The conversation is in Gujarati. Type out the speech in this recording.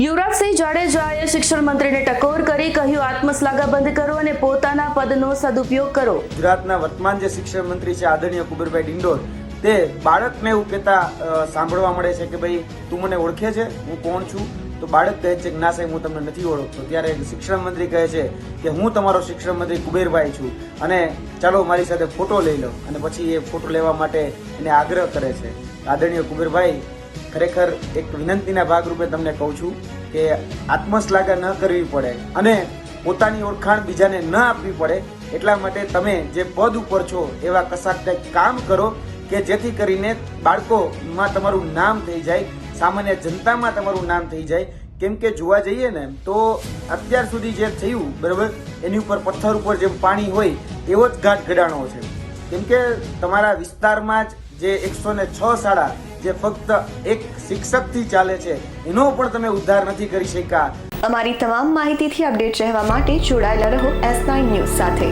યુવરાજસિંહ જાડેજાએ શિક્ષણ મંત્રીને ટકોર કરી કહ્યું, આત્મશ્લાઘા બંધ કરો અને પોતાના પદનો સદુપયોગ કરો. ગુજરાતના વર્તમાન જે શિક્ષણ મંત્રી છે આદરણીય કુબેરભાઈ ડિંડોર, તે બાળકને એવું કહેતા સાંભળવા મળે છે કે ભાઈ તું મને ઓળખે છે, હું કોણ છું? તો બાળક કહે છે કે ના સાહેબ, હું તમને નથી ઓળખતો. ત્યારે શિક્ષણ મંત્રી કહે છે કે હું તમારો શિક્ષણ મંત્રી કુબેરભાઈ છું અને ચાલો મારી સાથે ફોટો લઈ લો. અને પછી એ ફોટો લેવા માટે એને આગ્રહ કરે છે. આદરણીય કુબેરભાઈ, ખરેખર એક વિનંતીના ભાગરૂપે તમને કહું છું કે આત્મશ્લાઘા ન કરવી પડે અને પોતાની ઓળખાણ બીજાને ન આપવી પડે. એટલા માટે તમે જે પદ ઉપર છો એવા કશાક કંઈક કામ કરો કે જેથી કરીને બાળકોમાં તમારું નામ થઈ જાય, સામાન્ય જનતામાં તમારું નામ થઈ જાય. કેમ કે જોવા જઈએ ને તો અત્યાર સુધી જે થયું બરાબર, એની ઉપર પથ્થર ઉપર જેમ પાણી હોય એવો જ ઘાટ ઘડાણો છે. કેમ કે તમારા વિસ્તારમાં જ જે 106 શાળા જે ફક્ત એક શિક્ષકથી ચાલે છે, એનો પણ તમે ઉદ્ધાર નથી કરી શક્યા. અમારી તમામ માહિતીથી અપડેટ રહેવા માટે જોડાયેલા રહો S9 ન્યૂઝ સાથે.